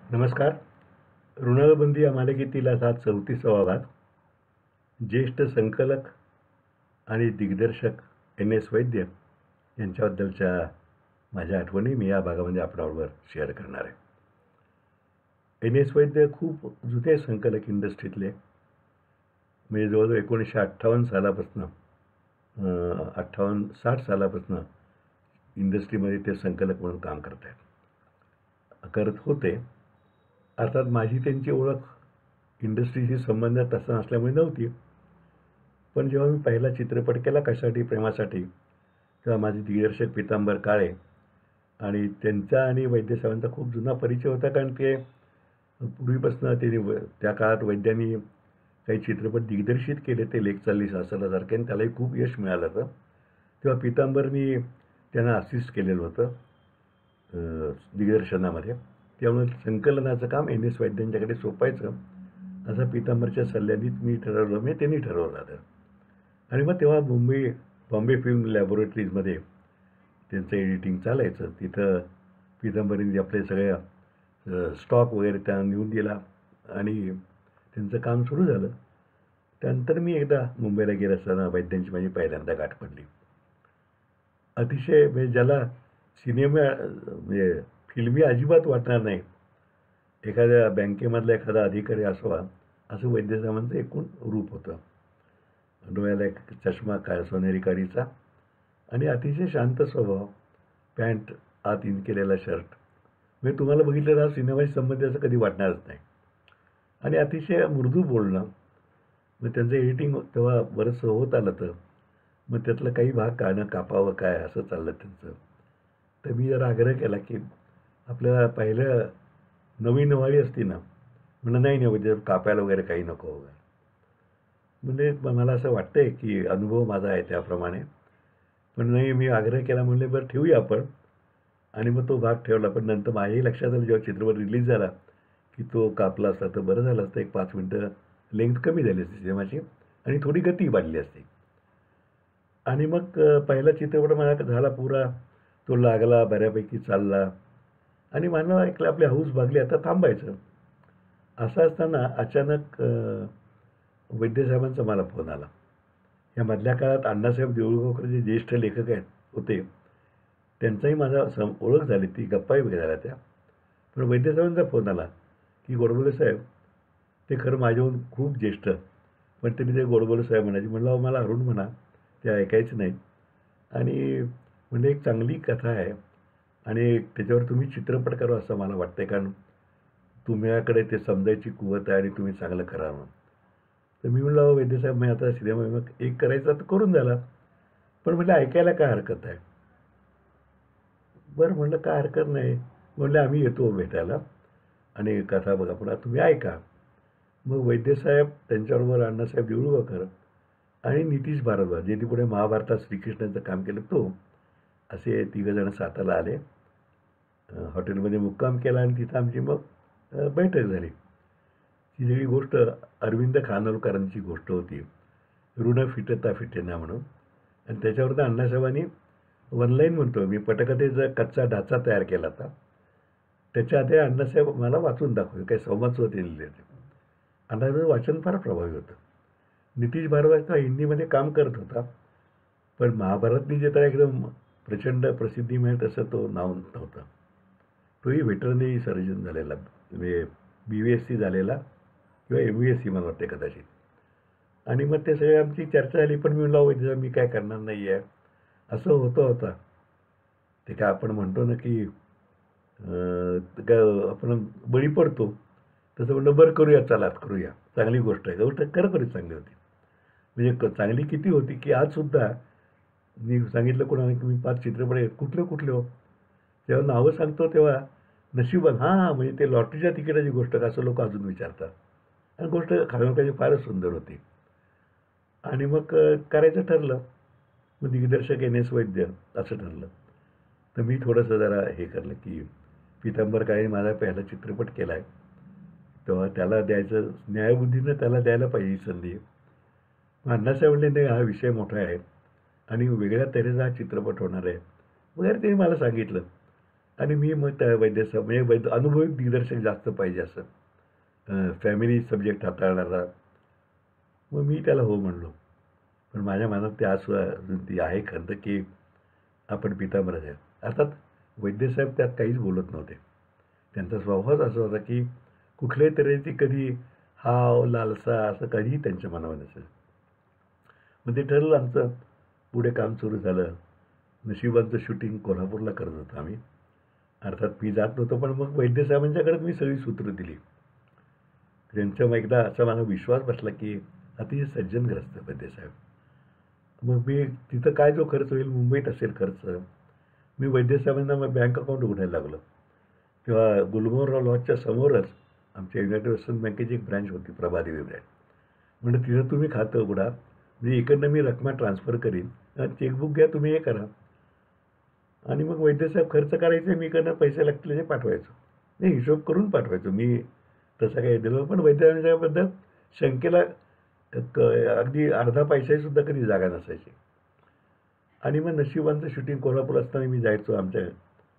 नमस्कार. ऋणबंदी या मालिकेतील आज 34वा भाग. ज्येष्ठ संकलक आणि दिग्दर्शक एन.एस. वैद्य यांच्याबद्दलच्या माझ्या आठवणी मी या भागामध्ये आपल्याबरोबर शेअर करणार आहे. एन.एस. वैद्य खूप जुने संकलक इंडस्ट्रीतले, म्हणजे जवळजवळ 1958 सालापासून 58-60 सालापासून इंडस्ट्रीमध्ये ते संकलक म्हणून काम करत होते. अर्थात माझी त्यांची ओळख इंडस्ट्रीशी संबंध तसा नसल्यामुळे नव्हती. पण जेव्हा मी पहिला चित्रपट केला कशासाठी प्रेमासाठी, तेव्हा माझे दिग्दर्शक पीतांबर काळे आणि त्यांचा आणि वैद्यसाहेबांचा खूप जुना परिचय होता. कारण ते पूर्वीपासून त्या काळात वैद्यांनी काही चित्रपट दिग्दर्शित केले, ते लेक चालली सासरल्यासारखे, आणि त्यालाही खूप यश मिळालं होतं. तेव्हा पीतांबरनी त्यांना असिस्ट केलेलं होतं दिग्दर्शनामध्ये. त्यामुळे संकलनाचं काम एन.एस. वैद्यांच्याकडे सोपायचं असं पीतांबरच्या सल्ल्यानेच मी ठरवलं, म्हणजे त्यांनी ठरवलं होतं. आणि मग तेव्हा बॉम्बे फिल्म लॅबोरेटरीजमध्ये त्यांचं एडिटिंग चालायचं. तिथं पीतांबरींनी आपले सगळ्या स्टॉक वगैरे त्या नेऊन दिला आणि त्यांचं काम सुरू झालं. त्यानंतर मी एकदा मुंबईला गेला असताना वैद्यांची माझी पहिल्यांदा गाठ पडली. अतिशय म्हणजे ज्याला सिनेमा म्हणजे फिल्मी अजिबात वाटणार नाही, एखाद्या बँकेमधला एखादा अधिकारी असावा असं वैद्यसाहेबांचं एकूण रूप होतं. डोळ्याला एक चष्मा सोनेरी काडीचा आणि अतिशय शांत स्वभाव, पॅन्ट आत इन केलेला शर्ट, म्हणजे तुम्हाला बघितलं ना सिनेमाशी संबंधी असं कधी वाटणारच नाही. आणि अतिशय मृदू बोलणं. मग त्यांचं एडिटिंग तेव्हा बरंचसं होत आलं, तर मग त्यातलं काही भाग कापावं काय असं चाललं त्यांचं. तर मी जरा आग्रह केला की आपल्याला पहिलं नवीन नवाळी असती ना, म्हणलं नाही म्हणजे कापायला वगैरे काही नको वगैरे. म्हणजे मला असं वाटतंय की अनुभव माझा आहे त्याप्रमाणे. पण नाही, मी आग्रह केला, म्हणले बरं ठेवूया आपण. आणि मग तो भाग ठेवला. पण नंतर माझ्याही लक्षात आलं जेव्हा चित्रपट रिलीज झाला की तो कापला असता तर बरं झालं असतं. एक 5 मिनटं लेंथ कमी झाली असती सिनेमाची आणि थोडी गती वाढली असती. आणि मग पहिला चित्रपट माझा झाला पुरा, तो लागला, बऱ्यापैकी चालला आणि मला ऐकलं आपली हौस भागली, आता थांबायचं. असं असताना अचानक वैद्यसाहेबांचा मला फोन आला. या मधल्या काळात अण्णासाहेब देऊळगावकर जे ज्येष्ठ लेखक होते, त्यांचाही माझा ओळख झाली, ती गप्पाही वगैरे झाल्या त्या. पण वैद्यसाहेबांचा फोन आला की गोडबोले साहेब, ते खरं माझ्याहून खूप ज्येष्ठ, पण त्यांनी ते गोडबोले साहेब म्हणायचे. म्हणलं अहो मला अरुण म्हणा, ते ऐकायचं नाही. आणि म्हणजे एक चांगली कथा आहे आणि त्याच्यावर तुम्ही चित्रपट करावं असं मला वाटतंय, कारण तुम्हाला ते समजायची कुवत आहे आणि तुम्ही चांगलं करा म्हणून. तर मी म्हणलं अहो वैद्यसाहेब, मी आता सिनेमा एक करायचा तर करून झाला, पण म्हटलं ऐकायला काय हरकत आहे. बरं म्हणलं काय हरकत नाही. म्हणलं आम्ही येतो भेटायला आणि कथा बघा पुन्हा तुम्ही ऐका. मग वैद्यसाहेब, त्यांच्याबरोबर अण्णासाहेब देऊळगावकर आणि नितीश भारद्वाज, जे पुढे महाभारतात श्रीकृष्णाचं काम केलं, तो असे तिघंजण साताला आले. हॉटेलमध्ये मुक्काम केला आणि तिथं आमची मग बैठक झाली. ती सगळी गोष्ट अरविंद खानोलकरांची गोष्ट होती, ऋण फिटता फिटेना म्हणून. आणि त्याच्यावर अण्णासाहेबांनी वन लाईन म्हणतो मी, पटकथेचा कच्चा ढाचा तयार केला होता. त्याच्या आधी अण्णासाहेब मला वाचून दाखवले, काही संवाद सुद्धा लिहिले होते. अण्णासाहेबांचं वाचन फार प्रभावी होतं. नितीश भारद्वाज हिंदीमध्ये काम करत होता, पण महाभारतनी जे तर एकदम प्रचंड प्रसिद्धी मिळेल तसं तो नाव नव्हतं. तोही व्हेटरनरी सर्जन झालेला, म्हणजे BVSC झालेला किंवा MVSC मला वाटते कदाचित. आणि मग ते सगळे आमची चर्चा झाली. पण मी म्हणलं वैद्य मी काय करणार नाही आहे असं होता. ते काय आपण म्हणतो ना की काय आपण बळी पडतो तसं म्हणलं, बरं करूया, चला करूया, चांगली गोष्ट आहे. गोष्ट खरोखरीच चांगली होती. म्हणजे चांगली किती होती की आजसुद्धा मी सांगितलं कोणाला की मी 5 चित्रपट आहेत. कुठले हो, जेव्हा नावं सांगतो तेव्हा नशिबात हां म्हणजे ते लॉटरीच्या तिकिटाची गोष्ट का असं लोक अजून विचारतात. आणि गोष्ट खानोलकरांची फारच सुंदर होती. आणि मग करायचं ठरलं. मग दिग्दर्शक एन.एस. वैद्य असं ठरलं. तर मी थोडंसं जरा हे करलं की पीतांबर काळेने माझा पहिला चित्रपट केला आहे, तेव्हा त्याला द्यायचं, न्यायबुद्धीनं त्याला द्यायला पाहिजे ही संधी. मग अण्णासाहेब म्हणले नाही, हा विषय मोठा आहे आणि वेगळ्या तऱ्हेचा हा चित्रपट होणार आहे वगैरे, ते मला सांगितलं. आणि मी मग त्या वैद्यसाहेब म्हणजे अनुभवी दिग्दर्शक जास्त पाहिजे असं फॅमिली सब्जेक्ट हाताळणारा. मग मी त्याला हो म्हणलो. पण माझ्या मनात ते आज सुद्धा अजून ती आहे खंत की आपण पितांबरच आहे. अर्थात वैद्यसाहेब त्यात काहीच बोलत नव्हते. त्यांचा स्वभावच असा होता की कुठल्याही तऱ्हेची कधी हाव, लालसा असं कधीही त्यांच्या मनामध्ये नसेल. मग ते ठरलं आमचं. पुढे काम सुरू झालं. नशिबांचं शूटिंग कोल्हापूरला करत होतो आम्ही. अर्थात मी जात नव्हतो, पण मग वैद्यसाहेबांच्याकडेच मी सगळी सूत्रं दिली. त्यांच्या मग एकदा असा माझा विश्वास बसला की अतिशय सज्जनग्रस्त वैद्यसाहेब. मग मी तिथं काय जो खर्च होईल, मुंबईत असेल खर्च. मी वैद्यसाहेबांना मग बँक अकाउंट उघडायला लागलो. तेव्हा गुलमोहरराव लॉजच्या समोरच आमच्या युनायटेड वेस्टर्न बँकेची एक ब्रँच होती, प्रभादेवी ब्रँच. म्हणजे तिथं तुम्ही खातं उघडा, म्हणजे इकडनं मी रकमा ट्रान्सफर करीन आणि चेकबुक घ्या, तुम्ही हे करा. आणि मग वैद्यसाहेब खर्च करायचे, मी इकडनं पैसे लागतील ते पाठवायचो. नाही, हिशोब करून पाठवायचो मी. तसं काही दिलं पण वैद्यसाहेबांबद्दल शंकेला अगदी अर्धा पैसाहीसुद्धा कधी जागा नसायची. आणि मग नशिबांचं शूटिंग कोल्हापूर असताना मी जायचो आमच्या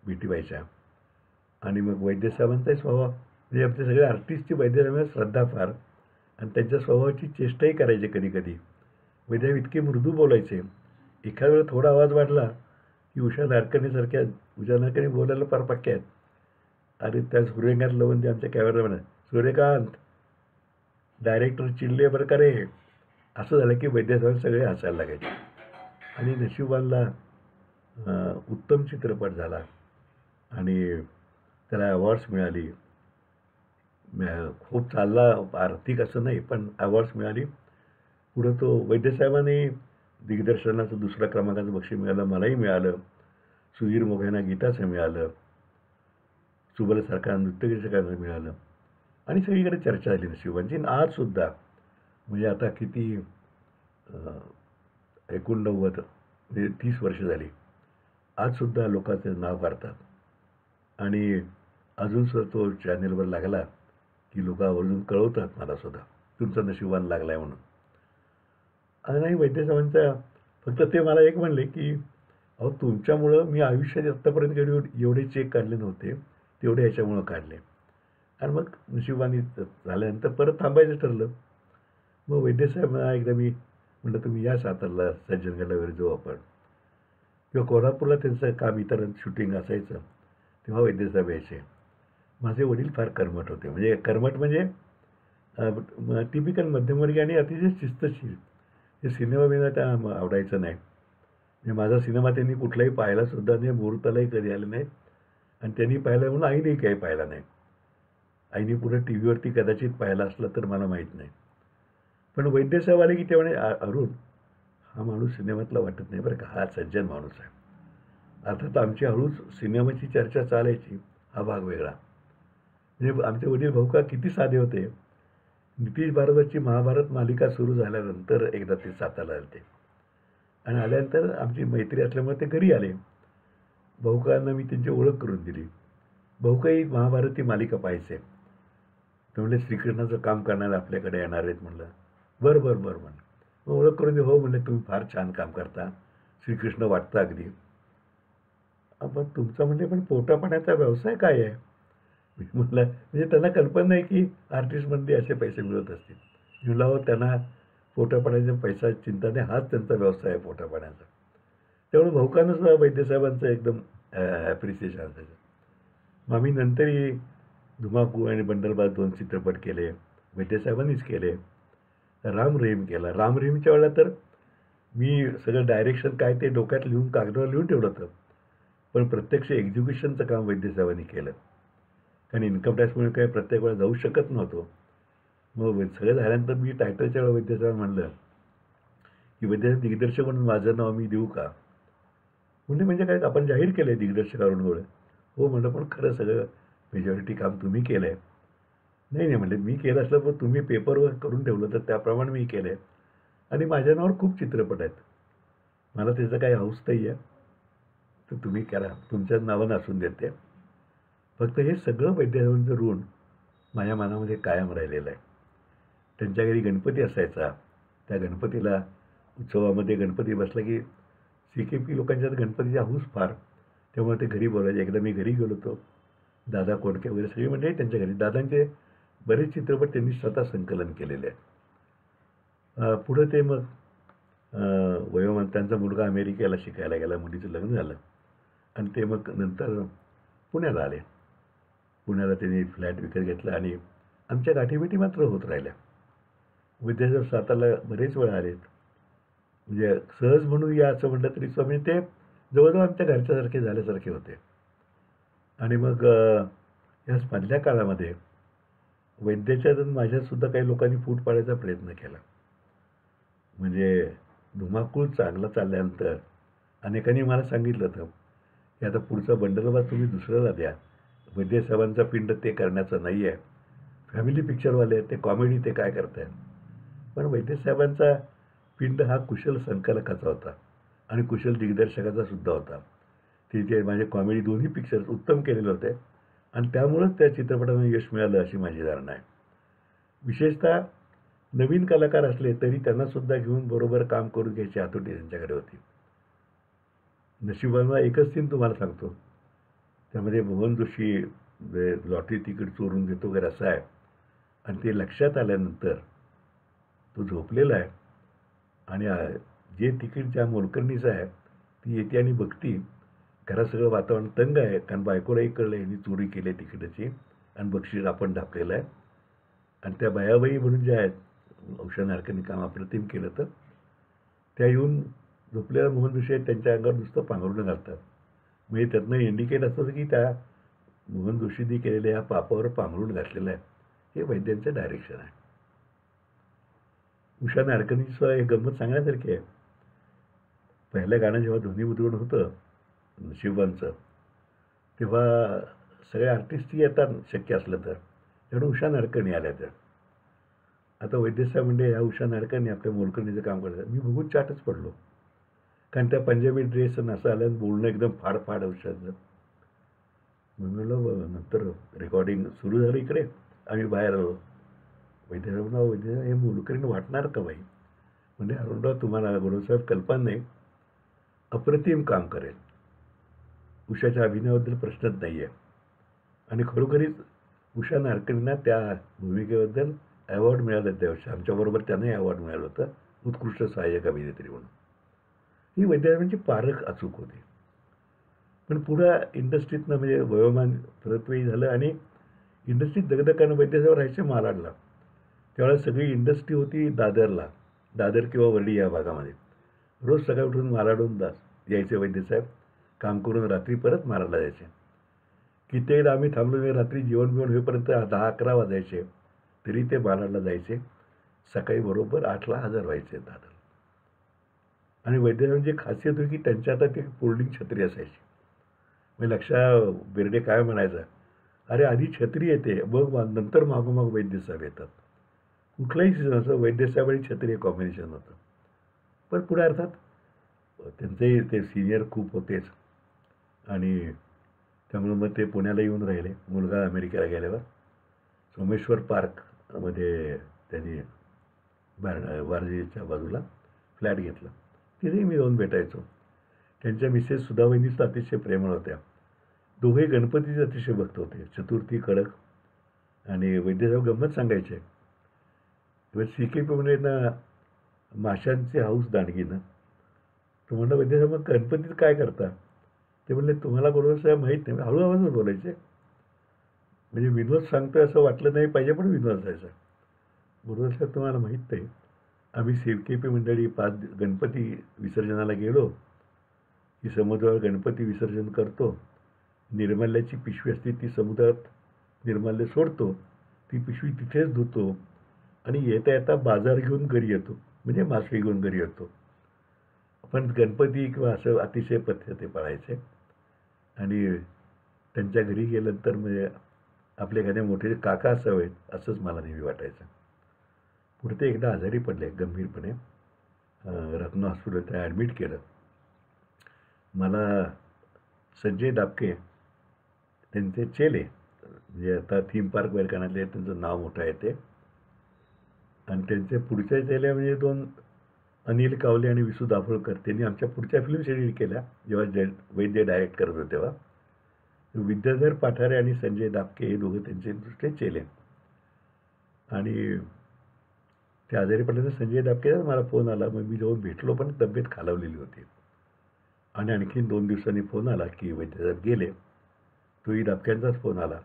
बीटीबाईच्या. आणि मग वैद्यसाहेबांचाही स्वभाव म्हणजे आमचे सगळे आर्टिस्टची वैद्यसाहेबांना श्रद्धा फार. आणि त्यांच्या स्वभावाची चेष्टाही करायचे कधी कधी. वैद्यसाहेब इतके मृदू बोलायचे. एखाद्या वेळेला थोडा आवाज वाढला की उषा नाडकर्णी बोलायला फार पक्क्या आहेत. आणि त्या सूर्यकांत लवंदे आमच्या कॅमेरामॅन, सूर्यकांत डायरेक्टर चिडले बरं का रे, असं झालं की वैद्यसाहेब सगळे हसायला लागायचे. आणि नशिबानला उत्तम चित्रपट झाला आणि त्याला अवॉर्ड्स मिळाली. खूप चालला, आर्थिक असं नाही पण अवॉर्ड्स मिळाली. पुढं तो वैद्यसाहेबांनी दिग्दर्शनाचं दुसऱ्या क्रमांकाचं बक्षीस मिळालं, मलाही मिळालं. सुधीर मोघेंना गीताचं मिळालं. सुबलसारखा नृत्यदर्शकांना मिळालं. आणि सगळीकडे चर्चा झाली नशिबांची. आजसुद्धा म्हणजे आता किती 89 म्हणजे 30 वर्ष झाली. आजसुद्धा लोकांचं नाव काढतात. आणि अजूनसुद्धा तो चॅनेलवर लागला की लोक आवर्जून कळवतात मला सुद्धा, तुमचा नशिबान लागला आहे म्हणून. आणि वैद्यसाहेबांचा फक्त ते मला एक म्हणले की अहो, तुमच्यामुळं मी आयुष्यात आत्तापर्यंत एवढे चेक काढले नव्हते, तेवढे ह्याच्यामुळं काढले. आणि मग नशिबाने झाल्यानंतर परत थांबायचं ठरलं. मग वैद्यसाहेबांना एकदा मी म्हटलं, तुम्ही या सातारला सज्जनगडला वगैरे जाऊ आपण. किंवा कोल्हापूरला त्यांचं काम इतर शूटिंग असायचं तेव्हा वैद्यसाहेब यायचे. माझे वडील फार कर्मठ होते. म्हणजे कर्मठ म्हणजे टिपिकल मध्यमवर्गीय आणि अतिशय शिस्तशीर. हे सिनेमा बिना त्या आवडायचं नाही. म्हणजे माझा सिनेमा त्यांनी कुठलाही पाहिलासुद्धा नाही, मुहूर्तालाही कधी आले नाहीत. आणि त्यांनी पाहिलं म्हणून आईनेही काही पाहिला नाही. आईने पुढे टी व्हीवरती कदाचित पाहिला असला तर मला माहीत नाही. पण वैद्यसाहेब आले की ते म्हणे, अरुण, हा माणूस सिनेमातला वाटत नाही बरं का, हा सज्जन माणूस आहे. अर्थात आमची हळूच सिनेमाची चर्चा चालायची, हा भाग वेगळा. म्हणजे आमचे वडील भाऊ का किती साधे होते. नितीश भारद्वाजची महाभारत मालिका सुरू झाल्यानंतर एकदा ते सातारला आले. आणि आल्यानंतर आमची मैत्री असल्यामुळे ते घरी आले. भाऊकांना मी त्यांची ओळख करून दिली. भाऊकाही महाभारत ही मालिका पाहायचे. ते म्हणले, श्रीकृष्णाचं काम करणारे आपल्याकडे येणार आहेत. म्हणलं, बरं बरं बरं म्हणलं. मग ओळख करून दे. हो म्हणले, तुम्ही फार छान काम करता, श्रीकृष्ण वाटतं अगदी. पण तुमचा म्हणजे पण पोटापाण्याचा व्यवसाय काय आहे? मी म्हटलं, म्हणजे त्यांना कल्पना नाही की आर्टिस्टमध्ये असे पैसे मिळत असतील. म्हणलं, हो, त्यांना पोटापाण्याचा पैसा चिंता नाही, हाच त्यांचा व्यवसाय आहे पोटापाण्याचा. त्यामुळे भाऊकांना सुद्धा वैद्यसाहेबांचं एकदम ॲप्रिसिएशन असायचं. मग आम्ही नंतरही धुमाकूळ आणि बंडलबाज 2 चित्रपट केले, वैद्यसाहेबांनीच केले. राम रहीम केला. राम रहीमच्या वेळेला तर मी सगळं डायरेक्शन काय ते डोक्यात लिहून कागदावर लिहून ठेवलं होतं. पण प्रत्यक्ष एक्झिक्युशनचं काम वैद्यसाहेबांनी केलं. कारण इन्कम टॅक्समुळे काय प्रत्येक वेळा जाऊ शकत नव्हतो. मग सगळं झाल्यानंतर मी टायटलच्या वेळेला वैद्यसाहेब म्हणलं की वैद्यसाहेब, दिग्दर्शक म्हणून माझं नाव मी देऊ का? म्हणजे काय, आपण जाहीर केलं आहे दिग्दर्शकावरून गोळे. हो म्हणलं, पण खरं सगळं मेजॉरिटी काम तुम्ही केलं आहे. नाही नाही म्हणले, मी केलं असलं पण तुम्ही पेपरवर करून ठेवलं तर त्याप्रमाणे मी केलं आहे. आणि माझ्या नावावर खूप चित्रपट आहेत, मला त्याचं काही हौस नाही आहे, तर तुम्ही करा, तुमच्या नावानं असून देते. फक्त हे सगळं वैद्यसाहेबांचं ऋण माझ्या मनामध्ये कायम राहिलेलं आहे. त्यांच्या घरी गणपती असायचा. त्या गणपतीला उत्सवामध्ये गणपती बसला की CKP लोकांच्यात गणपतीची हौस फार. त्यामुळे ते घरी बोलायचे. एकदा मी घरी गेलो होतो, दादा कोंडके वगैरे सगळी मंडळी त्यांच्या घरी. दादांचे बरेच चित्रपट त्यांनी स्वतः संकलन केलेले आहेत. पुढं ते मग वयोमान त्यांचा मुलगा अमेरिकेला शिकायला गेला, मुलीचं लग्न झालं आणि ते मग नंतर पुण्याला आले. पुण्याला त्यांनी फ्लॅट विकत घेतला आणि आमच्या गाठीभेटी मात्र होत राहिल्या. विद्यासागर सातारला बरेच वेळा आलेत. म्हणजे सहज म्हणून या असं म्हटलं तरी स्वामी ते जवळजवळ आमच्या घरच्यासारखे झाल्यासारखे होते. आणि मग या मधल्या काळामध्ये वैद्याच्यात माझ्यासुद्धा काही लोकांनी फूट पाडायचा प्रयत्न केला. म्हणजे धुमाकूळ चांगला चालल्यानंतर अनेकांनी मला सांगितलं होतं की आता पुढचा बंडलबाज तुम्ही दुसऱ्याला द्या. वैद्यसाहेबांचा पिंड ते करण्याचं नाही आहे. फॅमिली पिक्चरवाले ते कॉमेडी ते काय करताय. पण वैद्यसाहेबांचा पिंड हा कुशल संकलकाचा होता आणि कुशल दिग्दर्शकाचा सुद्धा होता. ते माझे कॉमेडी दोन्ही पिक्चर्स उत्तम केलेले होते आणि त्यामुळंच त्या चित्रपटांना यश मिळालं अशी माझी धारणा आहे. विशेषतः नवीन कलाकार असले तरी त्यांनासुद्धा घेऊन बरोबर काम करून घ्यायची आतुरता त्यांच्याकडे होती. नशिबाला एकच सीन तुम्हाला सांगतो. त्यामध्ये भुवन जोशी लॉटरी तिकीट चोरून देतो वगैरे असं आहे आणि ते लक्षात आल्यानंतर तो झोपलेला आहे आणि जे तिकीट ज्या मोलकरणीचं आहे ती येते आणि बघती. घरात सगळं वातावरण तंग आहे कारण बायकोलाही कळलं यांनी चोरी केली आहे तिकीटाची आणि बक्षीस आपण टाकलेलं आहे. आणि त्या बायाबाई म्हणून ज्या आहेत, औषध नारकांनी काम अप्रतिम केलं तर त्या येऊन झोपलेल्या मोहन जोशी आहेत त्यांच्या अंगावर नुसतं पांघरून घालतात. म्हणजे त्यातनं इंडिकेट असतं की त्या मोहन जोशींनी केलेल्या ह्या पापावर पांघरून घातलेलं आहे. हे वैद्यांचं डायरेक्शन आहे. उषा नारकर्णीचं हे गंमत सांगण्यासारखी आहे. पहिलं गाणं जेव्हा ध्वनिमुद्रण होतं शिवांचं तेव्हा सगळे आर्टिस्टही येतात शक्य असलं तर. त्यामुळे उषा नारकर्णी आल्या त्या. आता वैद्यसाहेब म्हणजे ह्या उषा नारकर्णी आपल्या मोलकर्णीचं काम करतात. मी बघून चाटच पडलो कारण त्या पंजाबी ड्रेस असं आलं बोलणं एकदम फाड उषाचं. मी म्हणलं नंतर रेकॉर्डिंग सुरू झालं इकडे आम्ही बाहेर आलो. वैद्यसाहेब वैद्यसाहेब हे मोलकरीण वाटणार का बाई. म्हणजे अरुणराव तुम्हाला गुरुसाहेब कल्पना नाही अप्रतिम काम करेल. उषाच्या अभिनयाबद्दल प्रश्नच नाही आहे. आणि खरोखरीच उषा नारकर्णींना त्या भूमिकेबद्दल अवॉर्ड मिळालं त्या वर्षी. आमच्याबरोबर त्यांनाही अवॉर्ड मिळालं होतं उत्कृष्ट सहाय्यक अभिनेत्री म्हणून. ही वैद्यसाहेबांची पारख अचूक होती. पण पुढं इंडस्ट्रीतनं म्हणजे वयोमान परतवेळी झालं आणि इंडस्ट्रीत दगदगानं वैद्यसाहेब राहायचे मालाडला. त्यावेळेला सगळी इंडस्ट्री होती दादरला, दादर किंवा वर्डी या भागामध्ये. रोज सकाळी उठून मालाडहून यायचे वैद्यसाहेब. काम करून रात्री परत मालाडला जायचे. कित्येकदा आम्ही थांबलो नाही. रात्री जेवण बिवण होईपर्यंत 10-11 वाजायचे तरी ते मालाडला जायचे. सकाळी बरोबर 8ला हजर व्हायचे दादर. आणि वैद्यसाहेबांची खासियत होती की त्यांच्या आता ती फोल्डिंग छत्री असायची. म्हणजे लक्षा बेर्डे काय म्हणायचा, अरे आधी छत्री येते मग नंतर मागोमाग वैद्यसाहेब येतात. कुठलाही सीझन असं वैद्यसाहेब आणि छत्री हे कॉम्बिनेशन होतं. पण पुढे अर्थात त्यांचे ते सिनियर खूप होतेच आणि त्यामुळे मग ते पुण्याला येऊन राहिले. मुलगा अमेरिकेला गेल्यावर सोमेश्वर पार्कमध्ये त्यांनी वारजेच्या बाजूला फ्लॅट घेतला. तिथेही मी जाऊन भेटायचो. त्यांच्या मिसेस सुधावहिनीच अतिशय प्रेमळ होत्या. दोघेही गणपतीचे अतिशय भक्त होते. चतुर्थी कडक आणि वैद्यसाहेब गंमत सांगायचे. CKP म्हणजे ना माशांचे हाऊस दांडगीनं. तो म्हणलं वैद्यसाहेब मग गणपतीत काय करता. ते म्हणले तुम्हाला बरोबर साहेब माहीत नाही. हळू आवाजच बोलायचे. म्हणजे विनोद सांगतोय असं वाटलं नाही पाहिजे पण विनोद असायचा. बरोबर साहेब तुम्हाला माहीत नाही आम्ही CKP मंडळी 5 गणपती विसर्जनाला गेलो की समुद्रावर गणपती विसर्जन करतो. निर्माल्याची पिशवी असते ती समुद्रात निर्माल्य सोडतो. ती पिशवी तिथेच धुतो आणि येता येता बाजार घेऊन घरी येतो. म्हणजे मासळी घेऊन घरी येतो. पण गणपती किंवा असं अतिशय पद्धती पाळायचे. आणि त्यांच्या घरी गेल्यानंतर म्हणजे आपल्या एखाद्या मोठे काका असावेत असंच मला नेहमी वाटायचं. पुढे ते एकदा आजारी पडले गंभीरपणे. रत्न हॉस्पिटलला ॲडमिट केलं. मला संजय दापके त्यांचे चेले म्हणजे आता थीम पार्क वेलकानातले त्यांचं नाव मोठं आहे ते. आणि त्यांचे पुढचे चेले म्हणजे 2 अनिल कावले आणि विसू दाभोळकर त्यांनी आमच्या पुढच्या फिल्म्स एडिट केल्या जेव्हा वैद्य डायरेक्ट करत होते तेव्हा. विद्याधर पाठारे आणि संजय दापके हे दोघं त्यांचे दुसरे चेले. आणि ते आजारी पडल्यानंतर संजय दापकेचाच मला फोन आला. मग मी जाऊन भेटलो, पण तब्येत खालावलेली होती. आणि आणखीन 2 दिवसांनी फोन आला की वैद्यसाहेब गेले. तोही दापक्यांचाच फोन आला.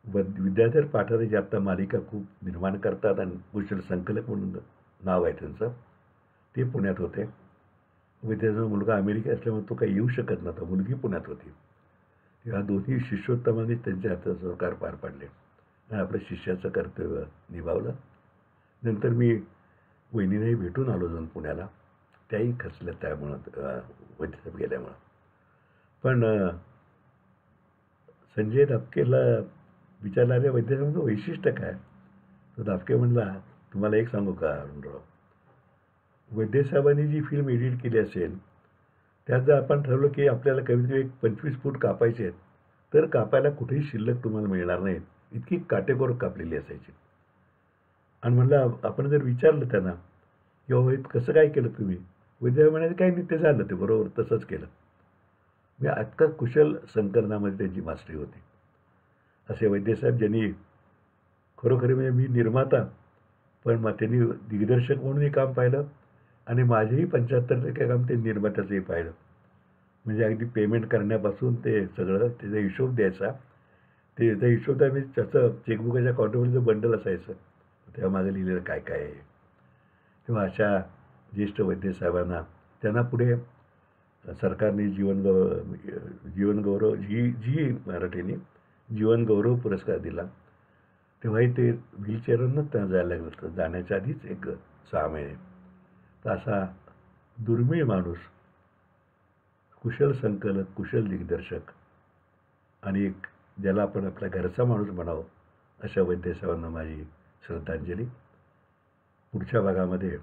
विद्याधर पाठारे जे आत्ता मालिका खूप निर्माण करतात आणि कुशल संकलक म्हणून नाव आहे त्यांचं, ते पुण्यात होते. विद्याचा मुलगा अमेरिकेत असल्यामुळे तो काही येऊ शकत नव्हता. मुलगी पुण्यात होती. ह्या दोन्ही शिष्योत्तमांनीच त्यांचे संस्कार पार पाडले आणि आपल्या शिष्याचं कर्तव्य निभावलं. नंतर मी वहिनीलाही भेटून आलो जाऊन पुण्याला. त्याही खचल्या त्यामुळं वैद्यसाहेब गेल्यामुळं. पण संजय दापकेला विचारलं, अरे वैद्यसाहेबांचं वैशिष्ट्य काय? तो दापके म्हणला, तुम्हाला एक सांगू का अरुणराव, वैद्यसाहेबांनी जी फिल्म एडिट केली असेल त्यात जर आपण ठरवलं की आपल्याला कमीत कमी 25 फूट कापायचे आहेत, तर कापायला कुठेही शिल्लक तुम्हाला मिळणार नाहीत, इतकी काटेकोर कापलेली असायची. आणि म्हणलं, आपण जर विचारलं त्यांना की कसं काय केलं तुम्ही, वैद्यसाहेब म्हणाले, काही नाही, ते झालं, ते बरोबर तसंच केलं. मी इतका कुशल संकलनामध्ये त्यांची मास्टरी होती. असे वैद्यसाहेब ज्यांनी खरोखर म्हणजे मी निर्माता, पण मग त्यांनी दिग्दर्शक म्हणूनही काम पाहिलं आणि माझेही 75% काम ते निर्मात्याचंही पाहिलं. म्हणजे अगदी पेमेंट करण्यापासून ते सगळं त्याचा हिशोब द्यायचा. त्याचा हिशोब मी त्याचं चेकबुकाच्या काउंटरवरचं बंडल असायचं, त्यामागे लिहिलेलं काय काय आहे. तेव्हा अशा ज्येष्ठ वैद्यसाहेबांना त्यांना पुढे सरकारने जीवनगौरव जी मराठीने जीवनगौरव पुरस्कार दिला. तेव्हाही ते व्हीलचेअरवरूनच त्यांना जायला लागलं होतं, जाण्याच्या आधीच एक 6 महिने. तर असा दुर्मिळ माणूस, कुशल संकलक, कुशल दिग्दर्शक आणि एक ज्याला आपण आपल्या घरचा माणूस म्हणावं, अशा वैद्यसाहेबांना माझी श्रद्धांजली. पुढच्या भागामध्ये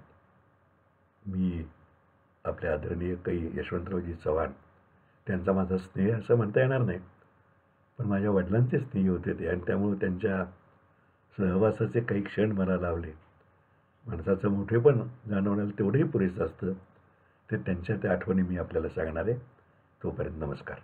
मी आपल्या आदरणीय काही यशवंतरावजी चव्हाण, त्यांचा माझा स्नेह असं म्हणता येणार नाही, पण माझ्या वडिलांचे स्नेही होते ते, आणि त्यामुळे त्यांच्या सहवासाचे काही क्षण मला लावले. माणसाचं मोठेपण जाणवण्याला तेवढंही पुरेसं असतं. ते त्यांच्या त्या आठवणी मी आपल्याला सांगणार आहे. तोपर्यंत नमस्कार.